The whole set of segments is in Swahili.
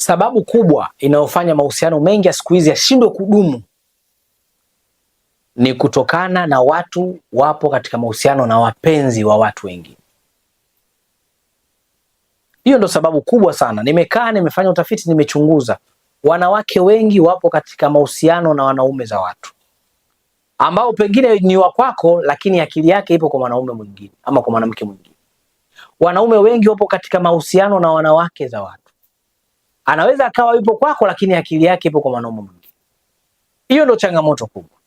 Sababu kubwa inayofanya mahusiano mengi ya siku hizi yashindwe kudumu ni kutokana na watu wapo katika mahusiano na wapenzi wa watu wengine. Hiyo ndo sababu kubwa sana. Nimekaa nimefanya utafiti, nimechunguza. Wanawake wengi wapo katika mahusiano na wanaume za watu ambao pengine ni wa kwako, lakini akili yake ipo kwa mwanaume mwingine ama kwa mwanamke mwingine. Wanaume wengi wapo katika mahusiano na wanawake za watu. Anaweza akawa yupo kwako, lakini akili yake ipo kwa mwanaume mwingine. Hiyo ndo changamoto kubwa.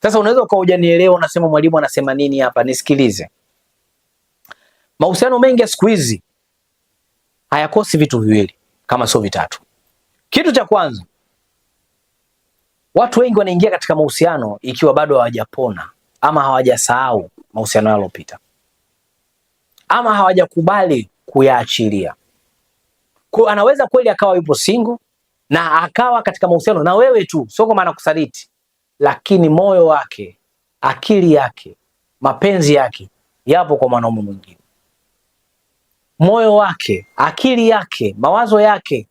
Sasa unaweza ukawa hujanielewa, unasema mwalimu anasema nini hapa? Nisikilize. Mahusiano mengi ya siku hizi hayakosi vitu viwili kama sio vitatu. Kitu cha kwanza, watu wengi wanaingia katika mahusiano ikiwa bado hawajapona ama hawajasahau mahusiano yaliyopita ama hawajakubali kuyaachilia. Kwa anaweza kweli akawa yupo single na akawa katika mahusiano na wewe tu, sio kwa maana kusaliti, lakini moyo wake, akili yake, mapenzi yake yapo kwa mwanaume mwingine. Moyo wake, akili yake, mawazo yake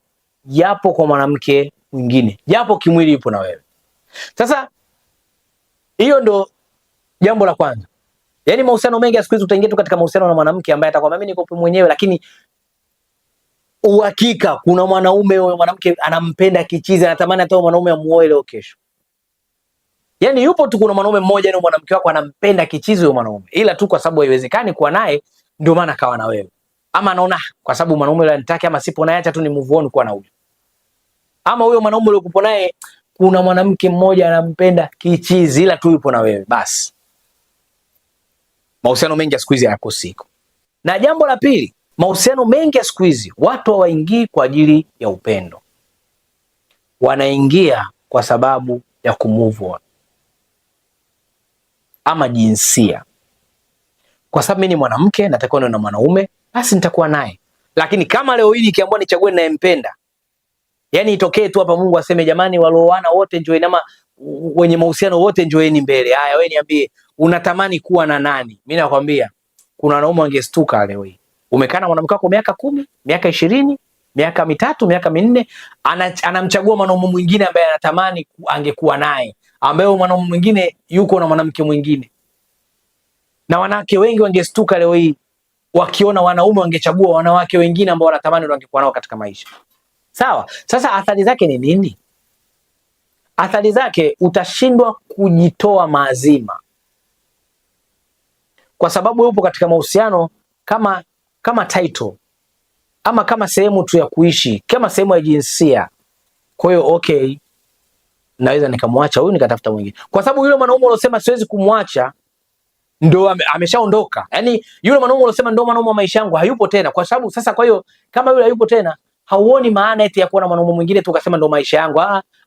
yapo kwa mwanamke mwingine, japo kimwili yupo na wewe. Sasa hiyo ndo jambo la kwanza. Yaani mahusiano mengi ya siku hizi utaingia tu katika mahusiano na mwanamke ambaye atakwambia mimi niko mwenyewe, lakini uhakika kuna mwanaume huyo mwanamke anampenda kichizi, anatamani hata mwanaume amuoe leo kesho. Yaani yupo tu, kuna mwanaume mmoja na mwanamke wako anampenda kichizi huyo mwanaume, ila tu kwa sababu haiwezekani kuwa naye ndio maana kawa na wewe. Ama anaona kwa sababu mwanaume yule anitaki, ama sipo naye acha tu ni move on kwa na huyo. Ama huyo mwanaume yule uko naye kuna mwanamke mmoja anampenda kichizi ila tu yupo na wewe basi. Mahusiano mengi ya siku hizi hayakosi. Na jambo la pili, mahusiano mengi ya siku hizi watu hawaingii kwa ajili ya upendo. Wanaingia kwa sababu ya kumove on. Ama jinsia. Kwa sababu mimi ni mwanamke natakiwa niwe na mwanaume, basi nitakuwa naye. Lakini kama leo hii nikiambiwa nichague ninayempenda, yani itokee tu hapa Mungu aseme jamani walioana wote njoeni, ama wenye mahusiano wote njoeni mbele. Haya wewe niambie unatamani kuwa na nani? Mimi nakwambia kuna wanaume wangestuka leo hii. Umekaa na mwanamke wako miaka 10, miaka 20, miaka 3, miaka 4, anamchagua mwanaume mwingine ambaye anatamani angekuwa naye, ambaye mwanaume mwingine yuko na mwanamke mwingine. Na wanawake wengi wangestuka leo hii wakiona wanaume wangechagua wanawake wengine ambao wanatamani wangekuwa nao katika maisha. Sawa? Sasa athari zake ni nini? Athari zake utashindwa kujitoa mazima. Kwa sababu yupo katika mahusiano kama title ama kama sehemu tu ya kuishi, kama sehemu ya jinsia. Kwa hiyo okay, naweza nikamwacha huyu nikatafuta mwingine. Kwa sababu yule mwanaume aliyosema siwezi kumwacha ndo ameshaondoka. Yaani yule mwanaume aliyosema ndo mwanaume wa maisha yangu hayupo tena. Kwa sababu sasa, kwa hiyo kama yule hayupo tena, hauoni maana eti ya kuwa na mwanaume mwingine tu ukasema ndo maisha yangu.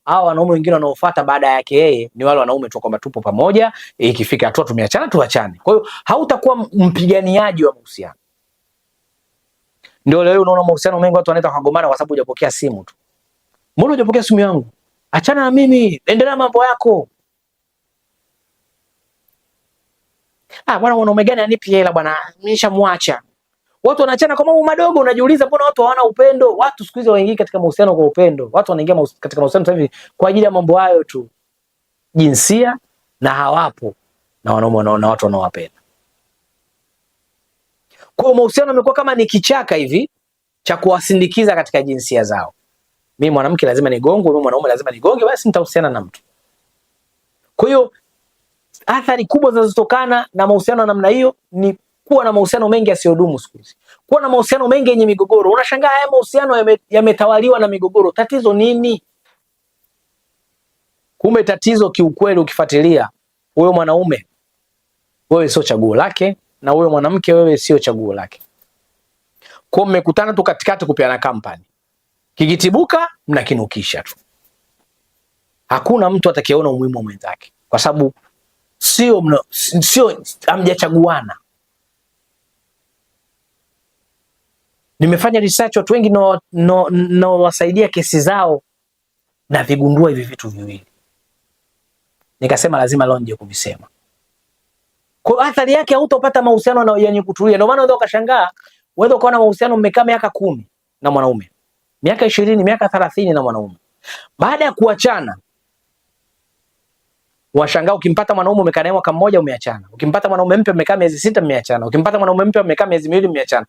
Hao wanaume wengine wanaofuata baada yake yeye ni wale wanaume tu kwamba tupo pamoja, ikifika hatua tumeachana tuachane. Kwa hiyo hautakuwa mpiganiaji wa mahusiano. Ndio leo unaona mahusiano mengi watu wanaita kagomana kwa sababu hujapokea simu tu. Mbona hujapokea simu yangu? Achana na mimi, endelea mambo yako. Bwana mwanaume gani anipi hela bwana? Nimeshamwacha. Watu wanaachana kwa mambo madogo, unajiuliza mbona watu hawana upendo? Watu siku hizi waingie katika mahusiano kwa upendo. Watu wanaingia katika mahusiano sasa hivi kwa ajili ya mambo hayo tu. Jinsia, na hawapo na wanaume na watu wanaowapenda. Kwa mahusiano yamekuwa kama ni kichaka hivi cha kuwasindikiza katika jinsia zao. Mimi mwanamke lazima nigongwe, mimi mwanaume lazima nigonge, basi nitahusiana na mtu. Kwa hiyo athari kubwa zinazotokana na mahusiano ya namna hiyo ni kuwa na mahusiano mengi yasiyodumu siku hizi. Kuwa na mahusiano mengi yenye migogoro. Unashangaa haya mahusiano yametawaliwa na migogoro. Tatizo nini? Kumbe tatizo kiukweli ukifuatilia, wewe mwanaume wewe sio chaguo lake, na wewe mwanamke wewe sio chaguo lake. Kwa mmekutana tu katikati kupeana kampani. Kikitibuka mnakinukisha tu. Hakuna mtu atakayeona umuhimu wa mwenzake kwa sababu sio hamjachaguana. Nimefanya research, watu wengi no wasaidia kesi zao na vigundua hivi vitu viwili. Nikasema lazima leo nje kuvisema. Kwa athari yake hutopata mahusiano yenye kutulia. Ndio maana unaweza ukashangaa, unaweza kuwa na mahusiano mmekaa miaka 10 na mwanaume. miaka 20, miaka 30 na mwanaume. Baada ya kuachana, washangaa ukimpata mwanaume umekaa naye mwaka mmoja umeachana. Ukimpata mwanaume mpya umekaa miezi 6 mmeachana. Ukimpata mwanaume mpya umekaa miezi 2 mmeachana.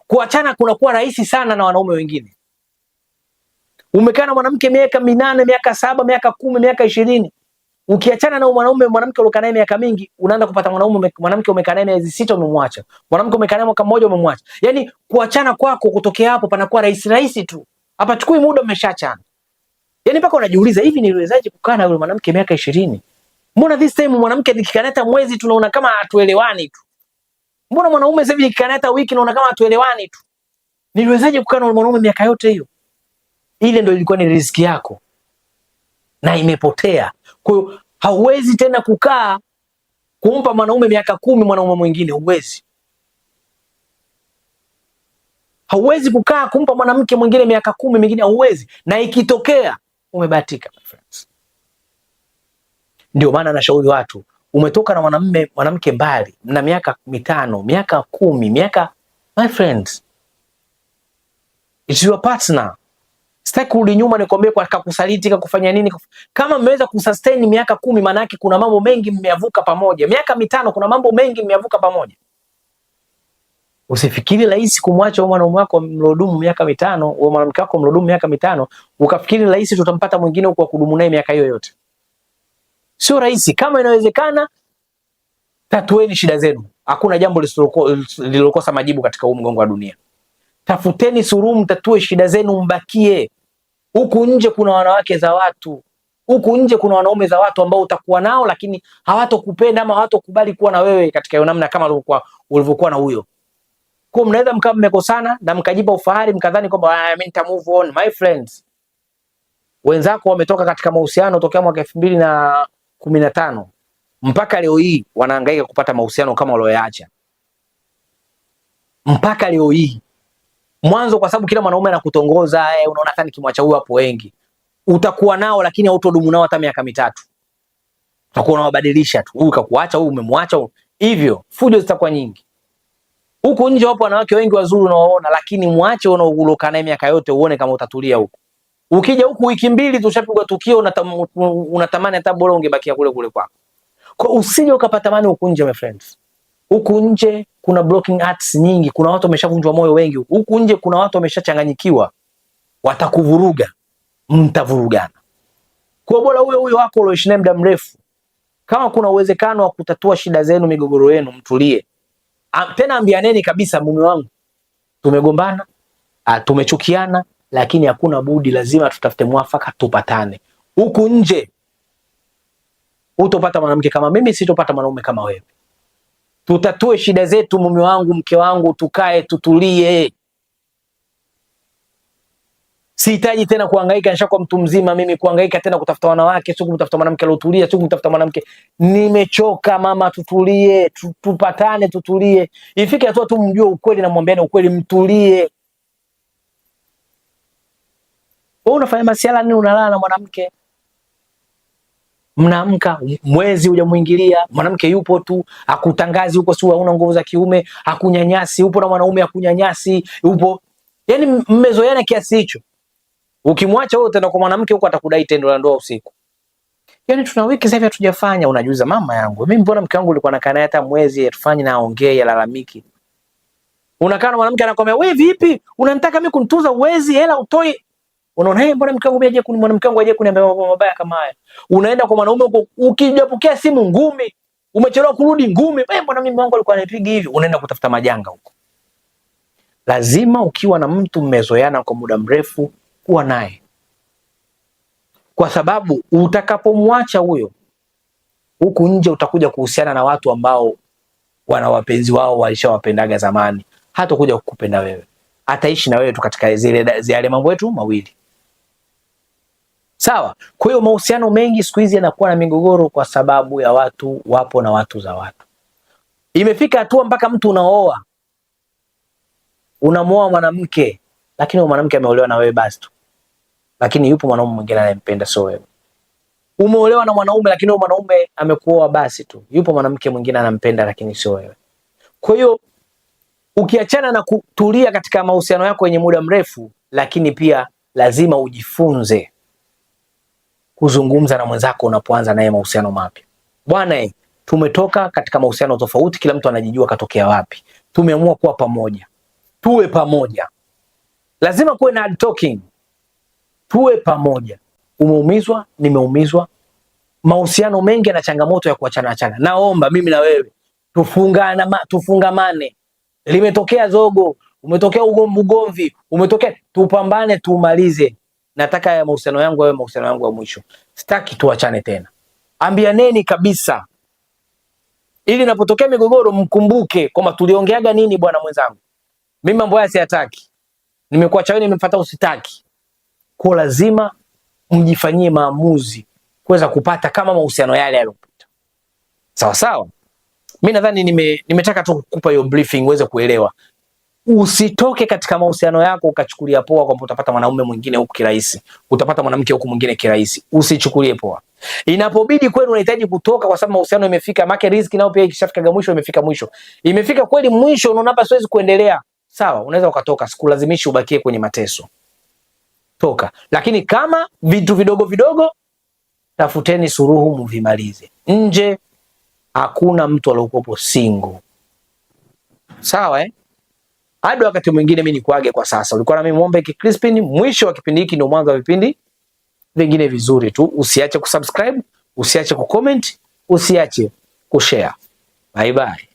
Kuachana kunakuwa rahisi sana na wanaume wengine. Umekaa na mwanamke miaka 8, miaka 7, miaka 10, miaka 20. Ukiachana na mwanamke uliokaa naye miaka mingi, unaanza kupata mwanamke umekaa naye miezi 6 umemwacha. Mwanamke umekaa naye mwaka mmoja umemwacha. Yaani kuachana kwako kutokea hapo panakuwa rahisi tu. Hapa chukui muda umeshaachana. Yaani mpaka unajiuliza hivi niliwezaje kukaa na yule mwanamke miaka 20? Mbona this time mwanamke nikikaneta mwezi tunaona kama hatuelewani tu? Mbona mwanaume sasa hivi nikikaneta wiki naona kama hatuelewani tu? Niliwezaje kukaa na mwanaume miaka yote hiyo? Ile ndio ilikuwa ni riziki yako. Na imepotea. Kwa hiyo hauwezi tena kukaa kumpa mwanaume miaka 10 mwanaume mwingine, huwezi. Hauwezi kukaa kumpa mwanamke mwingine miaka 10 mwingine, huwezi. Na ikitokea umebahatika, my friends. Ndio maana nashauri watu, umetoka na mwanamke mbali, mna miaka 5, miaka 10, my friends, it's your partner. Sitaki kurudi nyuma nikwambie kwa kakusaliti kufanya nini. Kama mmeweza kusustain miaka 10, maana yake kuna mambo mengi mmeyavuka pamoja. Miaka 5 kuna mambo mengi mmeyavuka pamoja. Usifikiri rahisi kumwacha mwanaume wako mlodumu miaka 5, au mwanamke wako mlodumu miaka 5, ukafikiri rahisi tutampata mwingine huko kudumu naye miaka hiyo yote. Sio rahisi. Kama inawezekana, tatueni shida zenu. Hakuna jambo lililokosa majibu katika huu mgongo wa dunia. Tafuteni suluhu, mtatue shida zenu, mbakie. Huku nje kuna wanawake za watu. Huku nje kuna wanaume za watu ambao utakuwa nao lakini hawatokupenda ama hawatokubali kuwa na wewe katika hiyo namna kama ulivyokuwa na huyo. Kwa mnaweza mkaa mmekosana na mkajipa ufahari mkadhani kwamba mimi nita move on. My friends, wenzako wametoka katika mahusiano tokea mwaka 2015 mpaka leo hii wanahangaika kupata mahusiano kama walioyaacha. Mpaka leo hii. Mwanzo kwa sababu kila mwanaume anakutongoza, unaona hata nikimwacha huyu hapo wengi. Utakuwa nao lakini hautodumu nao hata miaka 3. Utakuwa unawabadilisha tu. Huyu kakuacha, huyu umemwacha. Hivyo fujo zitakuwa nyingi. Huko nje wapo wanawake wengi wazuri unaoona, lakini mwache unaokuloka naye miaka yote uone kama utatulia huko. Ukija huku wiki 2 tushapigwa tukio, unatamani hata bora ungebakia kule kwako. Kwa usije ukapatamani huko nje, my friends. Huku nje kuna blocking arts nyingi, kuna watu wameshavunjwa moyo wengi. Huku nje kuna watu wameshachanganyikiwa. Watakuvuruga, mtavurugana. Kwa bora huyo wako ulioishi naye muda mrefu. Kama kuna uwezekano wa kutatua shida zenu, migogoro yenu, mtulie. Tena ambianeni kabisa, mume wangu, tumegombana, tumechukiana, lakini hakuna budi, lazima tutafute mwafaka tupatane. Huku nje utopata mwanamke kama mimi, sitopata mwanaume kama wewe. Tutatue shida zetu, mume wangu, mke wangu, tukae tutulie. Sihitaji tena kuhangaika, nishakuwa mtu mzima mimi, kuhangaika tena kutafuta wanawake, sio kutafuta mwanamke alotulia, sio kutafuta mwanamke. Nimechoka mama, tutulie, tupatane, tutulie. Ifike hatua tu mjue ukweli na mwambiane ukweli, mtulie. Wewe unafanya masiala nini, unalala na mwanamke? Mnaamka mwezi hujamuingilia, mwanamke yupo tu, akutangazi huko, sio una nguvu za kiume, hakunyanyasi, upo na mwanaume hakunyanyasi, upo. Yaani mmezoeana kiasi hicho. Ukimwacha wewe utaenda kwa mwanamke huko atakudai tendo la ndoa usiku. Yaani tuna wiki sasa hivi hatujafanya, unajiuliza mama yangu, mimi mbona mke wangu alikuwa anakaa naye hata mwezi atufanye na aongee alalamiki. Unakaa na mwanamke anakwambia, "Wewe vipi? Unanitaka mimi kunituza uwezi, hela utoi." Unaona, mbona mke wangu mwanamke wangu aje kuniambia mambo mabaya kama haya. Unaenda kwa mwanaume huko, ukijapokea simu ngumi, umechelewa kurudi ngumi, mbona mimi wangu alikuwa anipiga hivi, unaenda kutafuta majanga huko. Lazima ukiwa na mtu mmezoeana kwa muda mrefu, kuwa naye. Kwa sababu utakapomwacha huyo, huku nje utakuja kuhusiana na watu ambao wana wapenzi wao walishawapendaga zamani. Hata kuja kukupenda wewe. Ataishi na wewe tu katika zile mambo yetu mawili. Sawa? Kwa hiyo mahusiano mengi siku hizi yanakuwa na migogoro kwa sababu ya watu wapo na watu za watu. Imefika hatua mpaka mtu unaoa, unamuoa mwanamke, lakini mwanamke ameolewa na wewe basi tu. Lakini yupo mwanaume mwingine anayempenda, sio wewe. Umeolewa na mwanaume, lakini mwanaume amekuoa basi tu. Yupo mwanamke mwingine anampenda, lakini sio wewe. Kwa hiyo ukiachana na kutulia katika mahusiano yako yenye muda mrefu, lakini pia lazima ujifunze kuzungumza na mwenzako unapoanza naye mahusiano mapya. Bwana, tumetoka katika mahusiano tofauti, kila mtu anajijua katokea wapi. Tumeamua kuwa pamoja, tuwe pamoja. Lazima kuwe na talking, tuwe pamoja. Umeumizwa, nimeumizwa. Mahusiano mengi yana changamoto ya kuachana achana. Naomba mimi na wewe tufungamane. Limetokea zogo, umetokea ugomvi, umetokea, tupambane, tumalize. Nataka ya mahusiano yangu yawe mahusiano yangu ya mwisho. Sitaki tuachane tena. Ambianeni kabisa, ili napotokea migogoro mkumbuke kwamba tuliongeaga nini. Bwana mwenzangu, mimi mambo haya siyataki, nimekuacha wewe, nimefuata usitaki. Kwa lazima mjifanyie maamuzi kuweza kupata kama mahusiano yale yaliyopita. Sawa sawa. Mimi nadhani nimetaka tu kukupa hiyo briefing uweze kuelewa. Usitoke katika mahusiano yako ukachukulia poa kwamba utapata mwanaume mwingine huku kirahisi, utapata mwanamke huku mwingine kirahisi. Usichukulie poa. Inapobidi kweli unahitaji kutoka kwa sababu mahusiano imefika, make riziki nao pia ikishafika mwisho, imefika mwisho. Imefika kweli mwisho, unaona hapa siwezi kuendelea. Sawa, unaweza ukatoka, sikulazimishi ubakie kwenye mateso. Toka. Lakini kama vitu vidogo vidogo, tafuteni suluhu mvimalize. Nje hakuna mtu aliyokuwa single. Sawa Hadi wakati mwingine mimi nikuage kwa sasa. Ulikuwa na mimi Mombek Crispin. Mwisho wa kipindi hiki ndio mwanzo wa vipindi vingine vizuri tu. Usiache kusubscribe, usiache kucomment, usiache kushare. Bye bye.